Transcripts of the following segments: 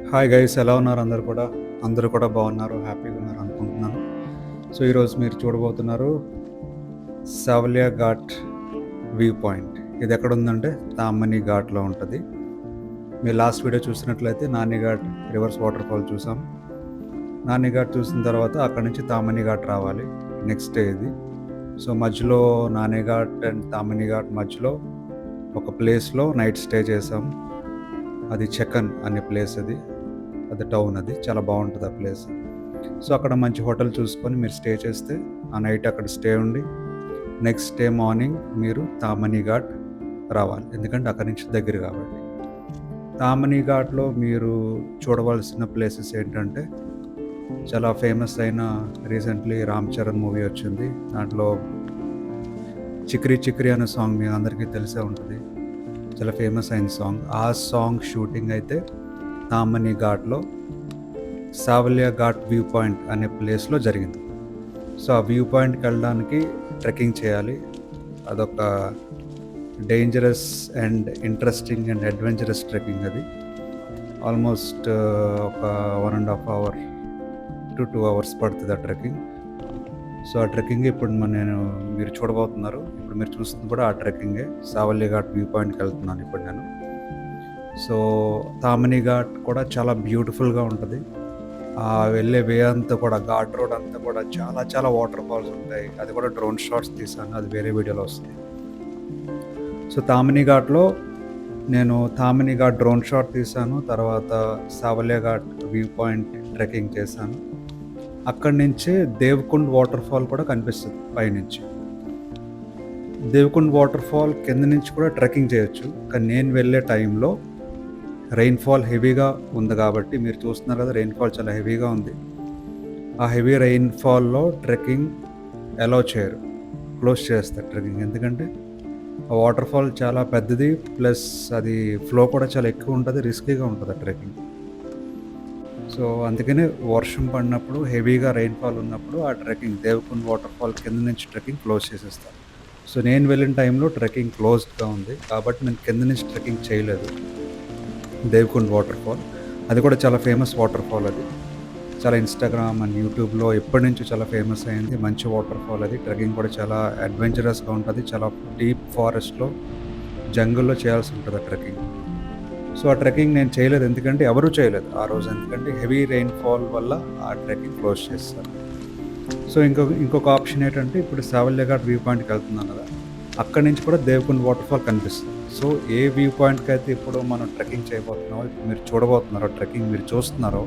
Hi guys, ఎలా ఉన్నారు? అందరూ కూడా బాగున్నారు, హ్యాపీగా ఉన్నారు అనుకుంటున్నాను. సో ఈరోజు మీరు చూడబోతున్నారు సావలియా ఘాట్ వ్యూ పాయింట్. ఇది ఎక్కడ ఉందంటే తామని ఘాట్లో ఉంటుంది. మీరు లాస్ట్ వీడియో చూసినట్లయితే Nani ghat reverse water fall చూసాం. నాని ఘాట్ చూసిన తర్వాత అక్కడ నుంచి తామని ఘాట్ రావాలి, నెక్స్ట్ డే ఇది. సో మధ్యలో నాని ఘాట్ అండ్ తామని ఘాట్ మధ్యలో ఒక ప్లేస్లో నైట్ స్టే చేసాం. అది చెకన్ అనే ప్లేస్, అది టౌన్, అది చాలా బాగుంటుంది ఆ ప్లేస్. సో అక్కడ మంచి హోటల్ చూసుకొని మీరు స్టే చేస్తే ఆ నైట్ అక్కడ స్టే ఉండి నెక్స్ట్ డే మార్నింగ్ మీరు తామని ఘాట్ రావాలి, ఎందుకంటే అక్కడి నుంచి దగ్గర కాబట్టి. తామని ఘాట్లో మీరు చూడవలసిన ప్లేసెస్ ఏంటంటే చాలా ఫేమస్ అయిన, రీసెంట్లీ రామ్ చరణ్ మూవీ వచ్చింది, దాంట్లో చిక్రీ చిక్రీ అనే సాంగ్ మీ అందరికీ తెలిసే ఉంటుంది, చాలా ఫేమస్ అయిన సాంగ్. ఆ సాంగ్ షూటింగ్ అయితే తామని ఘాట్లో సావలియా ఘాట్ వ్యూ పాయింట్ అనే ప్లేస్లో జరిగింది. సో ఆ వ్యూ పాయింట్కి వెళ్ళడానికి ట్రెక్కింగ్ చేయాలి. అదొక dangerous and interesting and adventurous trekking. అది ఆల్మోస్ట్ ఒక 1.5 hours to 2 hours పడుతుంది ఆ ట్రెక్కింగ్. సో ఆ ట్రెక్కింగ్ ఇప్పుడు మీరు చూడబోతున్నారు. ఇప్పుడు మీరు చూస్తుంది కూడా ఆ ట్రెక్కింగే. సావలియా ఘాట్ వ్యూ పాయింట్కి వెళ్తున్నాను ఇప్పుడు నేను. సో తామని ఘాట్ కూడా చాలా బ్యూటిఫుల్గా ఉంటుంది. వెళ్ళే వే అంతా కూడా, ఘాట్ రోడ్ అంతా కూడా చాలా చాలా వాటర్ ఫాల్స్ ఉంటాయి. అది కూడా డ్రోన్ షాట్స్ తీసాను, అది వేరే వీడియోలో వస్తుంది. సో తామని ఘాట్లో నేను తామని ఘాట్ డ్రోన్ షాట్ తీసాను, తర్వాత సావలియా ఘాట్ వ్యూ పాయింట్ ట్రెక్కింగ్ చేశాను. అక్కడి నుంచే దేవకుండ్ వాటర్ ఫాల్ కూడా కనిపిస్తుంది పైనుంచి. దేవకుండ్ వాటర్ ఫాల్ కింద నుంచి కూడా ట్రెక్కింగ్ చేయొచ్చు, కానీ నేను వెళ్ళే టైంలో రెయిన్ఫాల్ హెవీగా ఉంది కాబట్టి, మీరు చూస్తున్నారు కదా రెయిన్ఫాల్ చాలా హెవీగా ఉంది. ఆ హెవీ రెయిన్ఫాల్లో ట్రెక్కింగ్ అలౌ చేయరు, క్లోజ్ చేస్తారు ట్రెక్కింగ్. ఎందుకంటే ఆ వాటర్ ఫాల్ చాలా పెద్దది, ప్లస్ అది ఫ్లో కూడా చాలా ఎక్కువ ఉంటుంది, రిస్కీగా ఉంటుంది ఆ ట్రెక్కింగ్. సో అందుకనే వర్షం పడినప్పుడు, హెవీగా రెయిన్ఫాల్ ఉన్నప్పుడు ఆ ట్రెక్కింగ్ దేవకుండ్ వాటర్ ఫాల్ కింద నుంచి ట్రెక్కింగ్ క్లోజ్ చేసేస్తారు. సో నేను వెళ్ళిన టైంలో ట్రెక్కింగ్ క్లోజ్డ్గా ఉంది కాబట్టి నేను కింద నుంచి ట్రెక్కింగ్ చేయలేదు. దేవకుండ్ వాటర్ ఫాల్ అది కూడా చాలా ఫేమస్ వాటర్ ఫాల్. అది చాలా ఇన్స్టాగ్రామ్ అండ్ యూట్యూబ్లో ఎప్పటి నుంచో చాలా ఫేమస్ అయింది, మంచి వాటర్ ఫాల్. అది ట్రెక్కింగ్ కూడా చాలా అడ్వెంచరస్గా ఉంటుంది, చాలా డీప్ ఫారెస్ట్లో, జంగుల్లో చేయాల్సి ఉంటుంది ఆ ట్రెక్కింగ్. సో ఆ ట్రెక్కింగ్ నేను చేయలేదు, ఎందుకంటే ఎవరూ చేయలేదు ఆ రోజు, ఎందుకంటే హెవీ రెయిన్ఫాల్ వల్ల ఆ ట్రెక్కింగ్ క్లోజ్ చేస్తారు. సో ఇంకొక ఆప్షన్ ఏంటంటే, ఇప్పుడు సావలియా ఘాట్ వ్యూ పాయింట్కి వెళ్తున్నాను కదా, అక్కడి నుంచి కూడా దేవకుండ్ వాటర్ ఫాల్ కనిపిస్తుంది. సో ఏ వ్యూ పాయింట్కి అయితే ఇప్పుడు మనం ట్రెక్కింగ్ చేయబోతున్నామో, ఇప్పుడు మీరు చూడబోతున్నారో, ట్రెక్కింగ్ మీరు చూస్తున్నారో,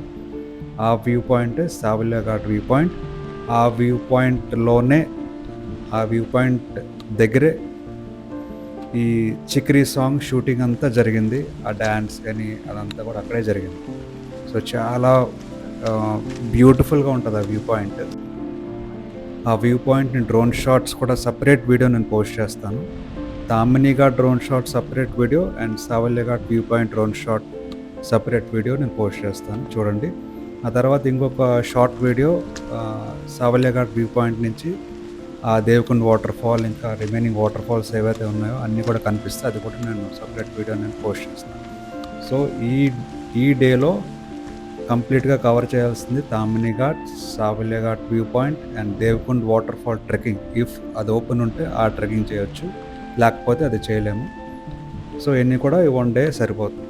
ఆ view point Savaliya Ghat view point. ఆ వ్యూ పాయింట్లోనే, ఆ వ్యూ పాయింట్ దగ్గరే ఈ చిక్రీ సాంగ్ షూటింగ్ అంతా జరిగింది. ఆ డ్యాన్స్ కానీ అదంతా కూడా అక్కడే జరిగింది. సో చాలా బ్యూటిఫుల్గా ఉంటుంది ఆ వ్యూ పాయింట్. ఆ వ్యూ పాయింట్ని డ్రోన్ షాట్స్ కూడా సపరేట్ వీడియో నేను పోస్ట్ చేస్తాను. Tamhini Ghat drone shot separate video and Savaliya Ghat view point drone shot separate video నేను పోస్ట్ చేస్తాను, చూడండి. ఆ తర్వాత ఇంకొక short video Savaliya Ghat view point నుంచి ఆ దేవకుండ్ వాటర్ ఫాల్, ఇంకా రిమైనింగ్ వాటర్ ఫాల్స్ ఏవైతే ఉన్నాయో అన్నీ కూడా కనిపిస్తాయి, అది కూడా నేను సపరేట్ వీడియో నేను పోస్ట్ చేస్తాను. సో ఈ డేలో కంప్లీట్గా కవర్ చేయాల్సింది Tamhini Ghat, Savaliya Ghat view point and Devkund waterfall trekking. If అది ఓపెన్ ఉంటే ఆ ట్రెక్కింగ్ చేయొచ్చు, లేకపోతే అది చేయలేము. సో ఇవన్నీ కూడా 1 day సరిపోతుంది.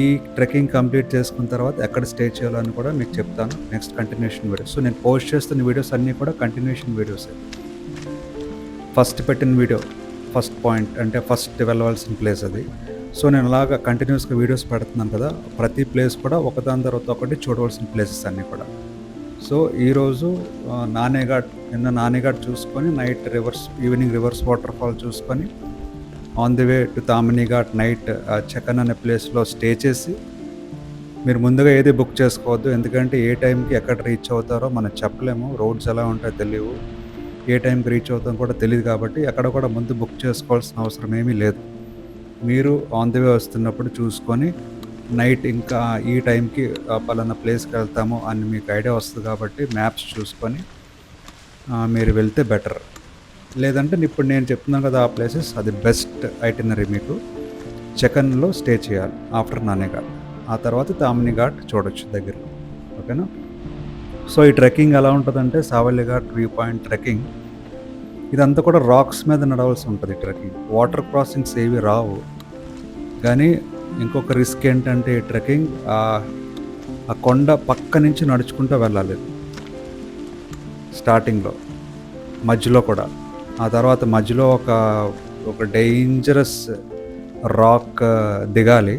ఈ ట్రెక్కింగ్ కంప్లీట్ చేసుకున్న తర్వాత ఎక్కడ స్టే చేయాలని కూడా మీకు చెప్తాను నెక్స్ట్ కంటిన్యూషన్ వీడియో. సో నేను పోస్ట్ చేస్తున్న వీడియోస్ అన్నీ కూడా కంటిన్యూషన్ వీడియోసే. ఫస్ట్ పెట్టిన వీడియో, ఫస్ట్ పాయింట్ అంటే ఫస్ట్ వెళ్ళవలసిన ప్లేస్ అది. సో నేను అలాగా కంటిన్యూస్గా వీడియోస్ పెడుతున్నాను కదా, ప్రతి ప్లేస్ కూడా ఒకదాని తర్వాత ఒకటి చూడవలసిన ప్లేసెస్ అన్నీ కూడా. సో ఈరోజు నిన్న నాని ఘాట్ చూసుకొని night evening reverse waterfall చూసుకొని on the way to Tamhini Ghat night check in అనే ప్లేస్లో స్టే చేసి, మీరు ముందుగా ఏది బుక్ చేసుకోవద్దు, ఎందుకంటే ఏ టైంకి ఎక్కడ రీచ్ అవుతారో మనం చెప్పలేము, రోడ్స్ ఎలా ఉంటాయో తెలియవు, ఏ టైంకి రీచ్ అవుతాం కూడా తెలియదు, కాబట్టి ఎక్కడ కూడా ముందు బుక్ చేసుకోవాల్సిన అవసరం ఏమీ లేదు. మీరు ఆన్ ది వే వస్తున్నప్పుడు చూసుకొని నైట్ ఇంకా ఈ టైంకి పలానా ప్లేస్కి వెళ్తాము అని మీకు ఐడియా వస్తుంది కాబట్టి మ్యాప్స్ చూసుకొని మీరు వెళ్తే బెటర్. లేదంటే ఇప్పుడు నేను చెప్తున్నాను కదా ఆ ప్లేసెస్, అది బెస్ట్ ఐటినరీ. మీకు చెకన్లో స్టే చేయాలి ఆఫ్టర్ నాని ఘాట్. ఆ తర్వాత తామిని ఘాట్ చూడొచ్చు దగ్గరలో. ఓకేనా. సో ఈ ట్రెక్కింగ్ ఎలా ఉంటుందంటే సావల్లి ఘాట్ వ్యూ పాయింట్ ట్రెక్కింగ్ ఇదంతా కూడా రాక్స్ మీద నడవాల్సి ఉంటుంది. ట్రెక్కింగ్ వాటర్ క్రాసింగ్స్ ఏవి రావు. కానీ ఇంకొక రిస్క్ ఏంటంటే ఈ ట్రెక్కింగ్ ఆ కొండ పక్క నుంచి నడుచుకుంటూ వెళ్ళాలి స్టార్టింగ్లో, మధ్యలో కూడా. ఆ తర్వాత మధ్యలో ఒక డేంజరస్ రాక్ దిగాలి.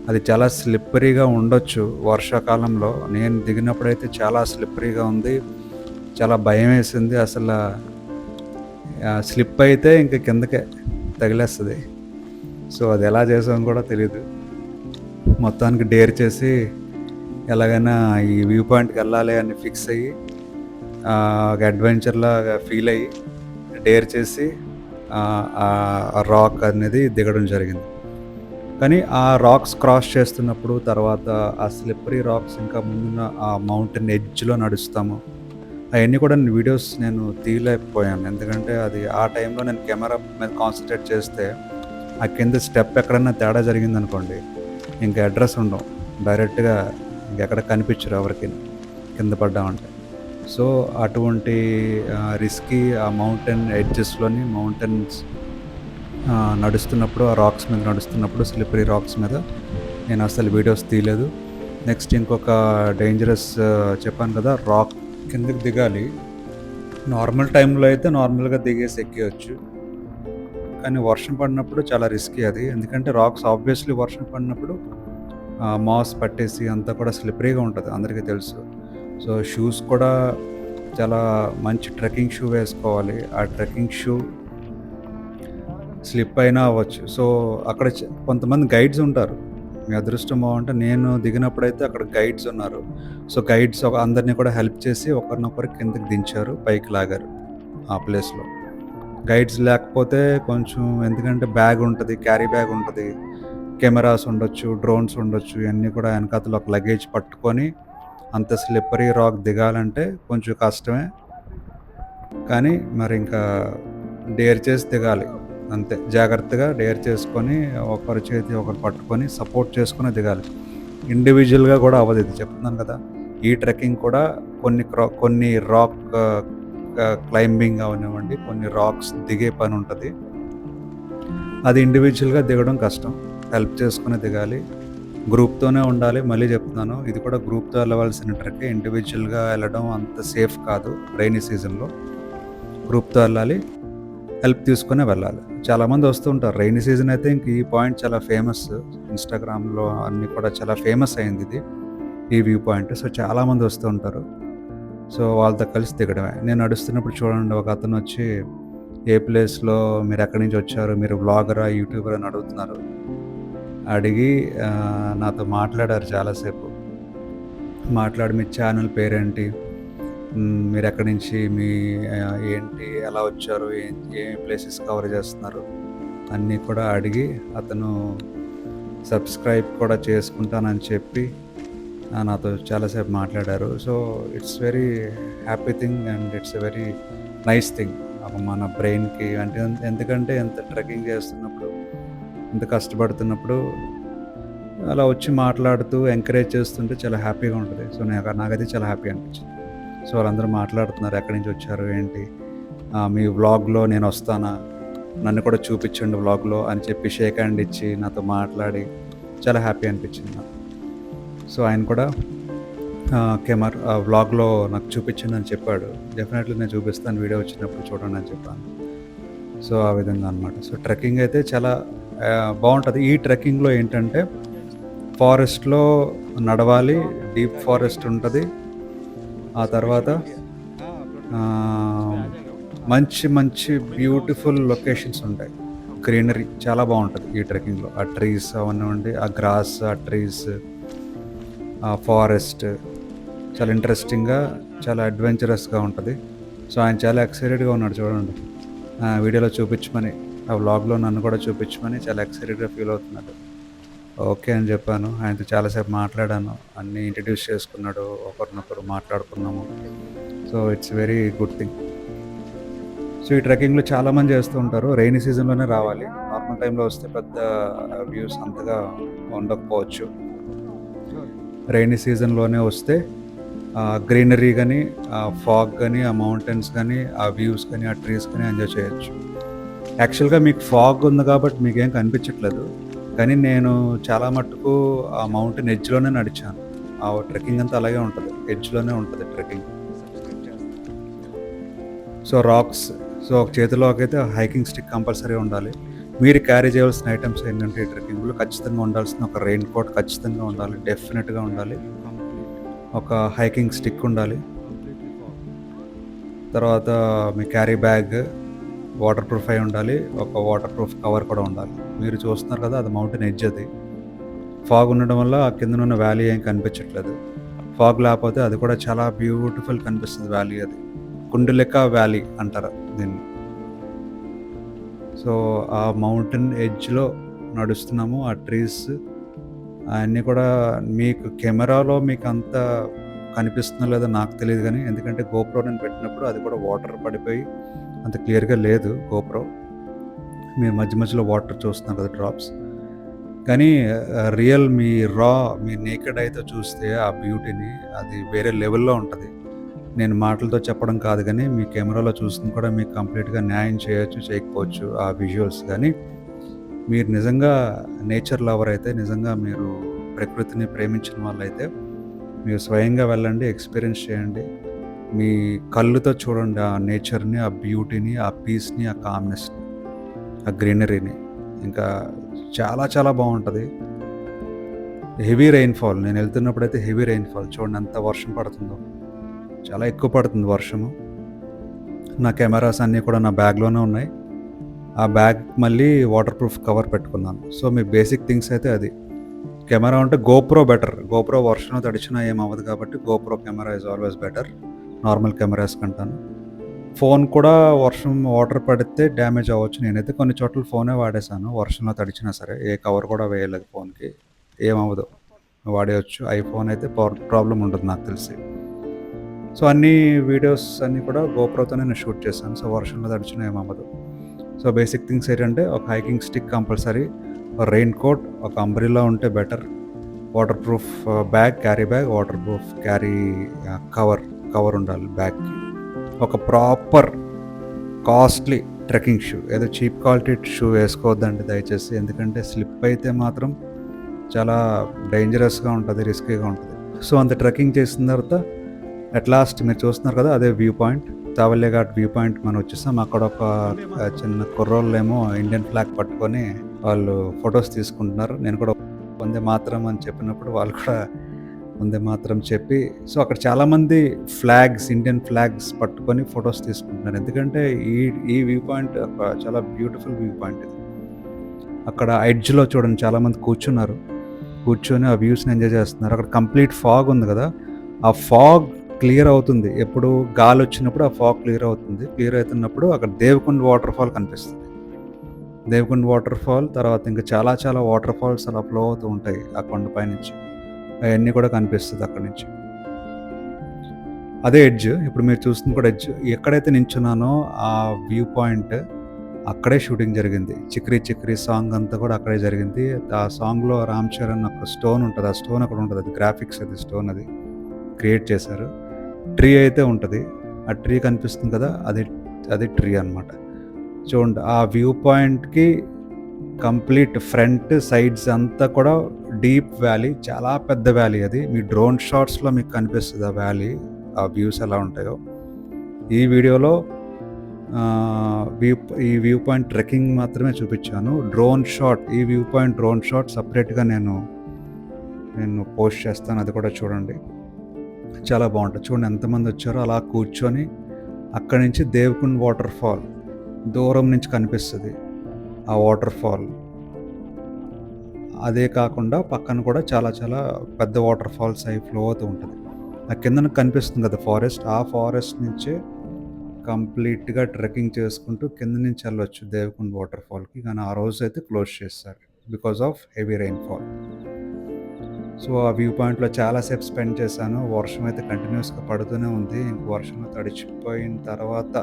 అది చాలా స్లిప్పరీగా ఉండొచ్చు వర్షాకాలంలో. నేను దిగినప్పుడైతే చాలా స్లిప్పరీగా ఉంది, చాలా భయం వేసింది. అసలు స్లిప్ అయితే ఇంక కిందకే తగిలేస్తుంది. సో అది ఎలా చేసామో కూడా తెలీదు. మొత్తానికి డేర్ చేసి ఎలాగైనా ఈ వ్యూ పాయింట్కి వెళ్ళాలి అని ఫిక్స్ అయ్యి ఒక అడ్వెంచర్లాగా ఫీల్ అయ్యి డేర్ చేసి ఆ రాక్ అనేది దిగడం జరిగింది. కానీ ఆ రాక్స్ క్రాస్ చేస్తున్నప్పుడు తర్వాత ఆ స్లిప్పరీ రాక్స్ ఇంకా ముందున్న ఆ మౌంటైన్ ఎడ్జ్లో నడుస్తాము. అవన్నీ కూడా వీడియోస్ నేను తీయలేకపోయాను. ఎందుకంటే అది ఆ టైంలో నేను కెమెరా మీద కాన్సన్ట్రేట్ చేస్తే ఆ కింద స్టెప్ ఎక్కడన్నా తేడా జరిగిందనుకోండి, ఇంకా అడ్రస్ ఉండవు. డైరెక్ట్గా ఇంకెక్కడ కనిపించరు ఎవరికి కింద పడ్డామంటే. సో అటువంటి రిస్కీ ఆ మౌంటైన్ ఎడ్జెస్లోని మౌంటైన్స్ నడుస్తున్నప్పుడు, ఆ రాక్స్ మీద నడుస్తున్నప్పుడు, స్లిప్పరీ రాక్స్ మీద నేను అసలు వీడియోస్ తీయలేదు. నెక్స్ట్ ఇంకొక డేంజరస్ చెప్పాను కదా, రాక్ కిందకి దిగాలి. నార్మల్ టైంలో అయితే నార్మల్గా దిగేసి ఎక్కేయచ్చు. కానీ వర్షం పడినప్పుడు చాలా రిస్కీ అది. ఎందుకంటే రాక్స్ ఆబ్వియస్లీ వర్షం పడినప్పుడు మాస్ పట్టేసి అంతా కూడా స్లిప్పరీగా ఉంటుంది, అందరికీ తెలుసు. సో షూస్ కూడా చాలా మంచి ట్రెక్కింగ్ షూ వేసుకోవాలి. ఆ ట్రెక్కింగ్ షూ స్లిప్ అయినా అవ్వచ్చు. సో అక్కడ కొంతమంది గైడ్స్ ఉంటారు. మీ అదృష్టం బాగుంటే నేను దిగినప్పుడైతే అక్కడ గైడ్స్ ఉన్నారు. సో గైడ్స్ అందరినీ కూడా హెల్ప్ చేసి ఒకరినొకరు కిందకి దించారు, పైకి లాగారు ఆ ప్లేస్లో. గైడ్స్ లేకపోతే కొంచెం, ఎందుకంటే బ్యాగ్ ఉంటుంది, క్యారీ బ్యాగ్ ఉంటుంది, కెమెరాస్ ఉండొచ్చు, డ్రోన్స్ ఉండొచ్చు, ఇవన్నీ కూడా వెనకాతలో ఒక లగేజ్ పట్టుకొని అంత స్లిప్పరీ రాక్ దిగాలంటే కొంచెం కష్టమే. కానీ మరి ఇంకా డేర్ చేసి దిగాలి అంతే. జాగ్రత్తగా డేర్ చేసుకొని ఒకరి చేతి ఒకరు పట్టుకొని సపోర్ట్ చేసుకుని దిగాలి. ఇండివిజువల్గా కూడా అవ్వదు. ఇది చెప్తున్నాను కదా, ఈ ట్రెక్కింగ్ కూడా కొన్ని రాక్ క్లైంబింగ్ అవనివ్వండి, కొన్ని రాక్స్ దిగే పని ఉంటుంది. అది ఇండివిజువల్గా దిగడం కష్టం, హెల్ప్ చేసుకుని దిగాలి. గ్రూప్తోనే ఉండాలి. మళ్ళీ చెప్తున్నాను, ఇది కూడా గ్రూప్తో వెళ్ళవలసిన ట్రెక్. ఇండివిజువల్గా వెళ్ళడం అంత సేఫ్ కాదు. రైనీ సీజన్లో గ్రూప్తో వెళ్ళాలి, హెల్ప్ తీసుకునే వెళ్ళాలి. చాలామంది వస్తూ ఉంటారు. రైనీ సీజన్ అయితే ఇంక ఈ పాయింట్ చాలా ఫేమస్, ఇన్స్టాగ్రామ్లో అన్నీ కూడా చాలా ఫేమస్ అయింది ఇది, ఈ వ్యూ పాయింట్. సో చాలామంది వస్తూ ఉంటారు. సో వాళ్ళతో కలిసి దిగడమే. నేను నడుస్తున్నప్పుడు చూడండి, ఒక అతను వచ్చి ఏ ప్లేస్లో మీరు ఎక్కడి నుంచి వచ్చారు, మీరు వ్లాగరా, యూట్యూబర్ అని అడుగుతున్నారు. అడిగి నాతో మాట్లాడారు చాలాసేపు. మాట్లాడి మీ ఛానల్ పేరేంటి, మీరు ఎక్కడి నుంచి, మీ ఏంటి, ఎలా వచ్చారు, ఏ ప్లేసెస్ కవర్ చేస్తున్నారు అన్నీ కూడా అడిగి అతను సబ్స్క్రైబ్ కూడా చేసుకుంటానని చెప్పి నాతో చాలాసేపు మాట్లాడారు. So it's very happy thing and it's a very nice thing మన బ్రెయిన్కి. అంటే ఎందుకంటే ఎంత ట్రెక్కింగ్ చేస్తున్నప్పుడు, ఎంత కష్టపడుతున్నప్పుడు అలా వచ్చి మాట్లాడుతూ ఎంకరేజ్ చేస్తుంటే చాలా హ్యాపీగా ఉంటుంది. సో నాకైతే చాలా హ్యాపీ అనిపించింది. సో వాళ్ళందరూ మాట్లాడుతున్నారు, ఎక్కడి నుంచి వచ్చారు ఏంటి, మీ వ్లాగ్లో నేను వస్తానా, నన్ను కూడా చూపించండి వ్లాగ్లో అని చెప్పి షేక్ హ్యాండ్ ఇచ్చి నాతో మాట్లాడి చాలా హ్యాపీ అనిపించింది నాకు. సో ఆయన కూడా కెమెరా వ్లాగ్లో నాకు చూపించండి అని చెప్పాడు. డెఫినెట్లీ నేను చూపిస్తాను, వీడియో వచ్చినప్పుడు చూడండి అని చెప్పాను. సో ఆ విధంగా అనమాట. సో ట్రెక్కింగ్ అయితే చాలా బాగుంటుంది. ఈ ట్రెక్కింగ్లో ఏంటంటే ఫారెస్ట్లో నడవాలి, డీప్ ఫారెస్ట్ ఉంటుంది. ఆ తర్వాత మంచి మంచి బ్యూటిఫుల్ లొకేషన్స్ ఉంటాయి, గ్రీనరీ చాలా బాగుంటుంది ఈ ట్రెక్కింగ్లో. ఆ ట్రీస్ అవన్నీ, ఆ గ్రాస్, ఆ ట్రీస్, ఆ ఫారెస్ట్ చాలా ఇంట్రెస్టింగ్గా, చాలా అడ్వెంచరస్గా ఉంటుంది. సో ఆయన చాలా ఎక్సైటెడ్గా ఉన్నాడు చూడండి, వీడియోలో చూపించమని, ఆ వ్లాగ్లో నన్ను కూడా చూపించమని చాలా ఎక్సైటెడ్గా ఫీల్ అవుతున్నాడు. ఓకే అని చెప్పాను. ఆయనతో చాలాసేపు మాట్లాడాను, అన్నీ ఇంట్రడ్యూస్ చేసుకున్నాడు, ఒకరినొకరు మాట్లాడుకున్నాము. So it's very good thing. So ఈ ట్రెక్కింగ్లో చాలామంది చేస్తూ ఉంటారు. రైనీ సీజన్లోనే రావాలి, నార్మల్ టైంలో వస్తే పెద్ద వ్యూస్ అంతగా ఉండకపోవచ్చు. రైనీ సీజన్లోనే వస్తే గ్రీనరీ కానీ, ఆ ఫాగ్ కానీ, ఆ మౌంటైన్స్ కానీ, ఆ వ్యూస్ కానీ, ఆ ట్రీస్ కానీ ఎంజాయ్ చేయొచ్చు. యాక్చువల్గా మీకు ఫాగ్ ఉంది కాబట్టి మీకేం కనిపించట్లేదు, కానీ నేను చాలా మట్టుకు ఆ మౌంటైన్ ఎడ్జ్లోనే నడిచాను. ఆ ట్రెక్కింగ్ అంతా అలాగే ఉంటుంది, ఎడ్జ్లోనే ఉంటుంది ట్రెక్కింగ్. సో రాక్స్, సో ఒక చేతిలోకైతే హైకింగ్ స్టిక్ కంపల్సరీ ఉండాలి. మీరు క్యారీ చేయవలసిన ఐటమ్స్ ఏంటంటే ఈ ట్రెక్కింగ్లో ఖచ్చితంగా ఉండాల్సిన ఒక రెయిన్ కోట్ ఖచ్చితంగా ఉండాలి, డెఫినెట్గా ఉండాలి. ఒక హైకింగ్ స్టిక్ ఉండాలి. తర్వాత మీ క్యారీ బ్యాగ్ వాటర్ ప్రూఫ్ అయి ఉండాలి. ఒక వాటర్ ప్రూఫ్ కవర్ కూడా ఉండాలి. మీరు చూస్తున్నారు కదా, అది మౌంటైన్ ఎడ్జ్. అది ఫాగ్ ఉండడం వల్ల ఆ కిందనున్న వ్యాలీ ఏం కనిపించట్లేదు. ఫాగ్ లేకపోతే అది కూడా చాలా బ్యూటిఫుల్ కనిపిస్తుంది వ్యాలీ. అది కుండలిక వ్యాలీ అంటారు దీన్ని. సో ఆ మౌంటైన్ ఎడ్జ్లో నడుస్తున్నాము. ఆ ట్రీస్ అవన్నీ కూడా మీకు కెమెరాలో మీకు అంత కనిపిస్తుందో లేదో నాకు తెలియదు, కానీ ఎందుకంటే గోప్రో నేను పెట్టినప్పుడు అది కూడా వాటర్ పడిపోయి అంత క్లియర్గా లేదు గోప్రో. మీరు మధ్య మధ్యలో వాటర్ చూస్తున్నారు కదా, డ్రాప్స్. కానీ రియల్ మీ నేకెడ్ అయితే చూస్తే ఆ బ్యూటీని అది వేరే లెవెల్లో ఉంటుంది. నేను మాటలతో చెప్పడం కాదు, కానీ మీ కెమెరాలో చూస్తుంది కూడా మీకు కంప్లీట్గా న్యాయం చేయొచ్చు, చేయకపోవచ్చు ఆ విజువల్స్. కానీ మీరు నిజంగా నేచర్ లవర్ అయితే, నిజంగా మీరు ప్రకృతిని ప్రేమించిన వాళ్ళైతే మీరు స్వయంగా వెళ్ళండి, ఎక్స్పీరియన్స్ చేయండి. మీ కళ్ళుతో చూడండి ఆ నేచర్ని, ఆ బ్యూటీని, ఆ పీస్ని, ఆ కామ్నెస్ని, ఆ గ్రీనరీని. ఇంకా చాలా చాలా బాగుంటుంది. హెవీ రెయిన్ఫాల్, నేను వెళ్తున్నప్పుడైతే హెవీ రెయిన్ఫాల్. చూడండి ఎంత వర్షం పడుతుందో, చాలా ఎక్కువ పడుతుంది వర్షము. నా కెమెరాస్ అన్నీ కూడా నా బ్యాగ్లోనే ఉన్నాయి. ఆ బ్యాగ్ మళ్ళీ వాటర్ ప్రూఫ్ కవర్ పెట్టుకున్నాను. సో మీ బేసిక్ థింగ్స్ అయితే అది. కెమెరా ఉంటే గోప్రో బెటర్. గోప్రో వర్షంలో తడిచినా ఏం అవ్వదు కాబట్టి GoPro camera is always better normal cameras కంటాను. ఫోన్ కూడా వాటర్ పడితే డ్యామేజ్ అవ్వచ్చు. నేనైతే కొన్ని చోట్ల ఫోనే వాడేశాను వర్షంలో తడిచినా సరే. ఏ కవర్ కూడా వేయలేదు ఫోన్కి, ఏమవ్వదు, వాడేయచ్చు. ఐఫోన్ అయితే ప్రాబ్లం ఉండదు నాకు తెలిసి. సో అన్ని వీడియోస్ అన్నీ కూడా గోప్రోతోనే నేను షూట్ చేశాను. సో వర్షంలో తడిచినా ఏమవ్వదు. సో బేసిక్ థింగ్స్ ఏంటంటే ఒక hiking stick compulsory, raincoat, ఒక అంబ్రిల్లా ఉంటే better, waterproof bag, carry bag, waterproof carry cover ఉండాలి బ్యాగ్కి. ఒక ప్రాపర్ కాస్ట్లీ ట్రెక్కింగ్ షూ, ఏదో చీప్ క్వాలిటీ షూ వేసుకోవద్దండి దయచేసి. ఎందుకంటే స్లిప్ అయితే మాత్రం చాలా డేంజరస్గా ఉంటుంది, రిస్కీగా ఉంటుంది. సో అంత ట్రెక్కింగ్ చేసిన తర్వాత అట్ లాస్ట్ మీరు చూస్తున్నారు కదా, అదే వ్యూ పాయింట్, తావల్లేఘాట్ వ్యూ పాయింట్ మనం వచ్చేసాం. అక్కడ ఒక చిన్న కుర్రోళ్ళేమో ఇండియన్ ఫ్లాగ్ పట్టుకొని వాళ్ళు ఫొటోస్ తీసుకుంటున్నారు. నేను కూడా వందే మాతరం అని చెప్పినప్పుడు వాళ్ళు కూడా వందే మాతరం చెప్పి, సో అక్కడ చాలామంది ఫ్లాగ్స్, ఇండియన్ ఫ్లాగ్స్ పట్టుకొని ఫొటోస్ తీసుకుంటున్నారు. ఎందుకంటే ఈ వ్యూ పాయింట్ చాలా బ్యూటిఫుల్ వ్యూ పాయింట్ ఇది. అక్కడ ఎడ్జ్లో చూడండి చాలామంది కూర్చొని ఆ వ్యూస్ని ఎంజాయ్ చేస్తున్నారు. అక్కడ కంప్లీట్ ఫాగ్ ఉంది కదా, ఆ ఫాగ్ క్లియర్ అవుతుంది. ఎప్పుడు గాలి వచ్చినప్పుడు ఆ ఫాగ్ క్లియర్ అవుతుంది. క్లియర్ అవుతున్నప్పుడు అక్కడ దేవకుండ్ వాటర్ ఫాల్ కనిపిస్తుంది. దేవకుండ్ వాటర్ ఫాల్ తర్వాత ఇంకా చాలా చాలా వాటర్ ఫాల్స్ అలా ఫ్లో అవుతూ ఉంటాయి ఆ కొండపై నుంచి. అవన్నీ కూడా కనిపిస్తుంది అక్కడి నుంచి. అదే ఎడ్జ్, ఇప్పుడు మీరు చూస్తుంది కూడా ఎడ్జ్. ఎక్కడైతే నించున్నానో ఆ వ్యూ పాయింట్ అక్కడే షూటింగ్ జరిగింది. చిక్రీ చిక్రీ సాంగ్ అంతా కూడా అక్కడే జరిగింది. ఆ సాంగ్లో రామ్ చరణ్ ఒక స్టోన్ ఉంటుంది, ఆ స్టోన్ అక్కడ ఉంటుంది. అది గ్రాఫిక్స్, అది స్టోన్ అది క్రియేట్ చేశారు. ట్రీ అయితే ఉంటుంది, ఆ ట్రీ కనిపిస్తుంది కదా, అది ట్రీ అనమాట. చూడండి ఆ వ్యూ పాయింట్కి కంప్లీట్ ఫ్రంట్ సైడ్స్ అంతా కూడా డీప్ వ్యాలీ, చాలా పెద్ద వ్యాలీ. అది మీ డ్రోన్ షాట్స్లో మీకు కనిపిస్తుంది ఆ వ్యాలీ, ఆ వ్యూస్ ఎలా ఉంటాయో. ఈ వీడియోలో ఈ వ్యూ పాయింట్ ట్రెక్కింగ్ మాత్రమే చూపించాను. ఈ వ్యూ పాయింట్ డ్రోన్ షాట్ సపరేట్గా నేను పోస్ట్ చేస్తాను, అది కూడా చూడండి. చాలా బాగుంటుంది. చూడండి ఎంతమంది వచ్చారో. అలా కూర్చొని అక్కడి నుంచి దేవకుండ్ వాటర్ ఫాల్ దూరం నుంచి కనిపిస్తుంది ఆ వాటర్ ఫాల్. అదే కాకుండా పక్కన కూడా చాలా చాలా పెద్ద వాటర్ ఫాల్స్ అవి ఫ్లో అవుతూ ఉంటుంది. ఆ కిందన కనిపిస్తుంది కదా ఫారెస్ట్, ఆ ఫారెస్ట్ నుంచే కంప్లీట్గా ట్రెక్కింగ్ చేసుకుంటూ కింద నుంచి వెళ్ళొచ్చు దేవకుండ్ వాటర్ ఫాల్కి. కానీ ఆ రోజు అయితే క్లోజ్ చేస్తారు because of heavy rainfall. So ఆ వ్యూ పాయింట్లో చాలాసేపు స్పెండ్ చేశాను. వర్షం అయితే కంటిన్యూస్గా పడుతూనే ఉంది. ఇంక వర్షంలో తడిచిపోయిన తర్వాత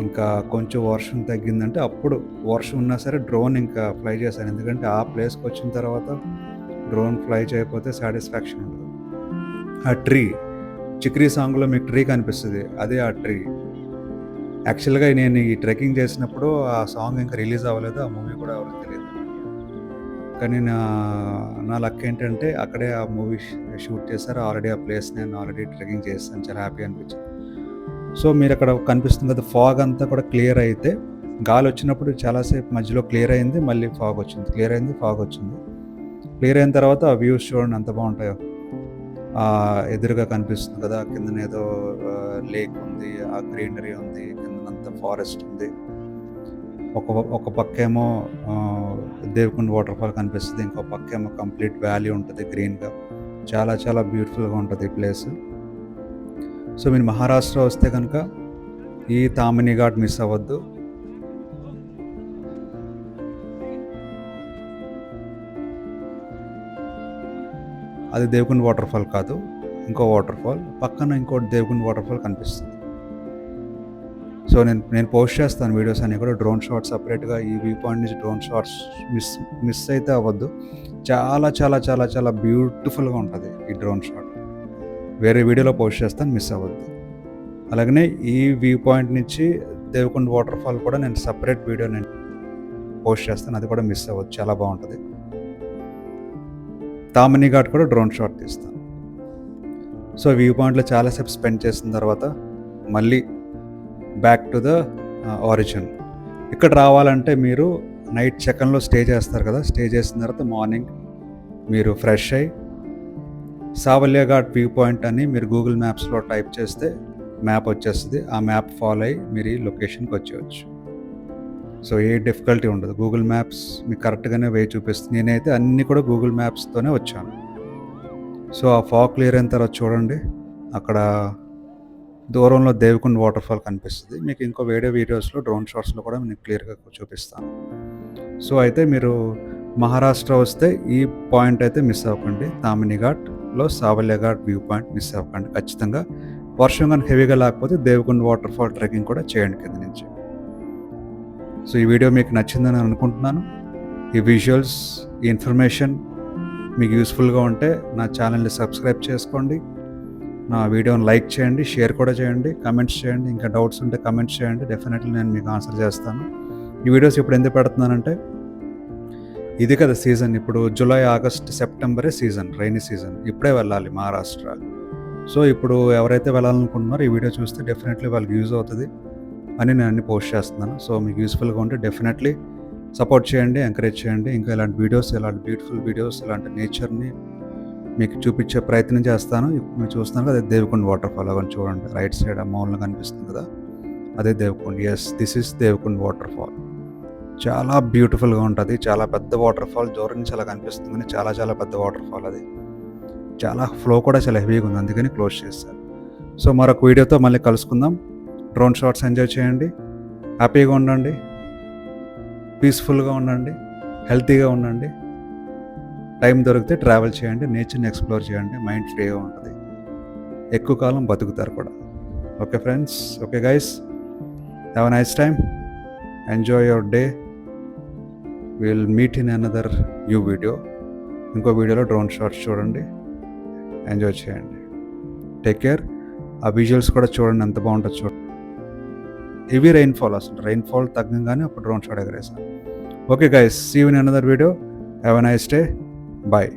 ఇంకా కొంచెం వర్షం తగ్గిందంటే అప్పుడు వర్షం ఉన్నా సరే డ్రోన్ ఇంకా ఫ్లై చేశాను. ఎందుకంటే ఆ ప్లేస్కి వచ్చిన తర్వాత డ్రోన్ ఫ్లై చేయకపోతే సాటిస్ఫాక్షన్ ఉండదు. ఆ ట్రీ చిక్రీ సాంగ్లో మీకు ట్రీ కనిపిస్తుంది, అదే ఆ ట్రీ. యాక్చువల్గా నేను ఈ ట్రెక్కింగ్ చేసినప్పుడు ఆ సాంగ్ ఇంకా రిలీజ్ అవ్వలేదు, ఆ మూవీ కూడా ఎవరికి తెలియదు. కానీ నా లక్ ఏంటంటే అక్కడే ఆ మూవీ షూట్ చేశారు. ఆల్రెడీ ఆ ప్లేస్ నేను ఆల్రెడీ ట్రెక్కింగ్ చేస్తాను, చాలా హ్యాపీ అనిపించింది. సో మీరు అక్కడ కనిపిస్తుంది కదా, ఫాగ్ అంతా కూడా క్లియర్ అయితే, గాలి వచ్చినప్పుడు చాలాసేపు మధ్యలో క్లియర్ అయింది, మళ్ళీ ఫాగ్ వచ్చింది, క్లియర్ అయింది, ఫాగ్ వచ్చింది. క్లియర్ అయిన తర్వాత ఆ వ్యూస్ చూడండి ఎంత బాగుంటాయో. ఎదురుగా కనిపిస్తుంది కదా, కింద ఏదో లేక్ ఉంది, ఆ గ్రీనరీ ఉంది, కిందనంతా ఫారెస్ట్ ఉంది. ఒక పక్కేమో దేవకుండ్ వాటర్ ఫాల్ కనిపిస్తుంది, ఇంకో పక్కేమో కంప్లీట్ వ్యాలీ ఉంటుంది గ్రీన్గా. చాలా చాలా బ్యూటిఫుల్గా ఉంటుంది ఈ ప్లేస్. సో మీరు మహారాష్ట్ర వస్తే కనుక ఈ తామిని ఘాట్ మిస్ అవ్వద్దు. అది దేవకుండ్ వాటర్ ఫాల్ కాదు, ఇంకో వాటర్ ఫాల్. పక్కన ఇంకోటి దేవకుండ్ వాటర్ ఫాల్ కనిపిస్తుంది. సో నేను పోస్ట్ చేస్తాను వీడియోస్ అన్నీ కూడా, డ్రోన్ షాట్స్ సపరేట్గా. ఈ వ్యూ పాయింట్ నుంచి డ్రోన్ షాట్స్ మిస్ అయితే అవ్వద్దు. చాలా చాలా చాలా చాలా బ్యూటిఫుల్గా ఉంటుంది ఈ డ్రోన్ షాట్. వేరే వీడియోలో పోస్ట్ చేస్తాను, మిస్ అవ్వద్దు. అలాగనే ఈ వ్యూ పాయింట్ నుంచి దేవకుండ్ వాటర్ ఫాల్ కూడా నేను సపరేట్ వీడియో నేను పోస్ట్ చేస్తాను, అది కూడా మిస్ అవ్వద్దు, చాలా బాగుంటుంది. తామిని ఘాట్ కూడా డ్రోన్ షాట్ తీస్తాను. సో వ్యూ పాయింట్లో చాలాసేపు స్పెండ్ చేసిన తర్వాత మళ్ళీ బ్యాక్ టు ద ఆరిజిన్. ఇక్కడ రావాలంటే మీరు నైట్ చెకన్లో స్టే చేస్తారు కదా, స్టే చేసిన తర్వాత మార్నింగ్ మీరు ఫ్రెష్ అయ్యి సావల్య ఘాట్ వ్యూ పాయింట్ అని మీరు గూగుల్ మ్యాప్స్లో టైప్ చేస్తే మ్యాప్ వచ్చేస్తుంది. ఆ మ్యాప్ ఫాలో అయ్యి మీరు ఈ లొకేషన్కి వచ్చేయచ్చు. సో ఏ డిఫికల్టీ ఉండదు, గూగుల్ మ్యాప్స్ మీకు కరెక్ట్గానే వే చూపిస్తుంది. నేనైతే అన్నీ కూడా గూగుల్ మ్యాప్స్తోనే వచ్చాను. సో ఆ ఫాగ్ క్లియర్ అయిన తర్వాత చూడండి, అక్కడ దూరంలో దేవకుండ్ వాటర్ ఫాల్ కనిపిస్తుంది. మీకు ఇంకో వీడియోస్లో డ్రోన్ షాట్స్లో కూడా నేను క్లియర్గా చూపిస్తాను. సో అయితే మీరు మహారాష్ట్ర వస్తే ఈ పాయింట్ అయితే మిస్ అవ్వకండి. తామిని ఘాట్లో సావల్య ఘాట్ వ్యూ పాయింట్ మిస్ అవ్వకండి ఖచ్చితంగా. వర్షం కానీ హెవీగా లేకపోతే దేవకుండ్ వాటర్ ఫాల్ ట్రెక్కింగ్ కూడా చేయండి కింద నుంచి. సో ఈ వీడియో మీకు నచ్చిందని అనుకుంటున్నాను. ఈ విజువల్స్, ఈ ఇన్ఫర్మేషన్ మీకు యూస్ఫుల్గా ఉంటే నా ఛానల్ని సబ్స్క్రైబ్ చేసుకోండి, నా వీడియోని లైక్ చేయండి, షేర్ కూడా చేయండి, కమెంట్స్ చేయండి. ఇంకా డౌట్స్ ఉంటే కమెంట్స్ చేయండి, డెఫినెట్లీ నేను మీకు ఆన్సర్ చేస్తాను. ఈ వీడియోస్ ఇప్పుడు ఎందుకు పెడుతున్నానంటే, ఇది కదా సీజన్, ఇప్పుడు జూలై, ఆగస్ట్, సెప్టెంబరే సీజన్, రైనీ సీజన్. ఇప్పుడే వెళ్ళాలి మహారాష్ట్ర. సో ఇప్పుడు ఎవరైతే వెళ్ళాలనుకుంటున్నారో ఈ వీడియో చూస్తే డెఫినెట్లీ వాళ్ళకి యూజ్ అవుతుంది అని నేను అన్ని పోస్ట్ చేస్తున్నాను. సో మీకు యూస్ఫుల్గా ఉంటే డెఫినెట్లీ సపోర్ట్ చేయండి, ఎంకరేజ్ చేయండి. ఇంకా ఇలాంటి వీడియోస్, ఇలాంటి బ్యూటిఫుల్ వీడియోస్, ఇలాంటి నేచర్ని మీకు చూపించే ప్రయత్నం చేస్తాను. మీరు చూస్తున్నారు కదా, అదే దేవకుండ్ వాటర్ ఫాల్. అవన్నీ చూడండి, రైట్ సైడ్ ఆ మౌన్లో కనిపిస్తుంది కదా, అదే Devkund. Yes, this is Devkund waterfall. చాలా బ్యూటిఫుల్గా ఉంటుంది, చాలా పెద్ద వాటర్ ఫాల్. దూరం నుంచి అలా కనిపిస్తుంది కానీ చాలా చాలా పెద్ద వాటర్ ఫాల్ అది. చాలా ఫ్లో కూడా చాలా హెవీగా ఉంది, అందుకని క్లోజ్ చేశారు. సో మరొక వీడియోతో మళ్ళీ కలుసుకుందాం. డ్రోన్ షాట్స్ ఎంజాయ్ చేయండి, హ్యాపీగా ఉండండి, పీస్ఫుల్గా ఉండండి, హెల్తీగా ఉండండి. టైం దొరికితే ట్రావెల్ చేయండి, నేచర్ని ఎక్స్ప్లోర్ చేయండి, మైండ్ ఫ్రీగా ఉంటుంది, ఎక్కువ కాలం బతుకుతారు కూడా. Okay friends, okay guys, have a nice time, enjoy your day. Will meet in another new video. ఇంకో వీడియోలో డ్రోన్ షాట్స్ చూడండి, ఎంజాయ్ చేయండి, టేక్ కేర్. ఆ విజువల్స్ కూడా చూడండి, ఎంత బాగుంటుంది చూడండి. హెవీ రెయిన్ఫాల్, అసలు రెయిన్ఫాల్ తగ్గగానే అప్పుడు డ్రోన్ షాట్ ఎగరేసాను. Okay guys, see you in another video. Have a nice day, bye.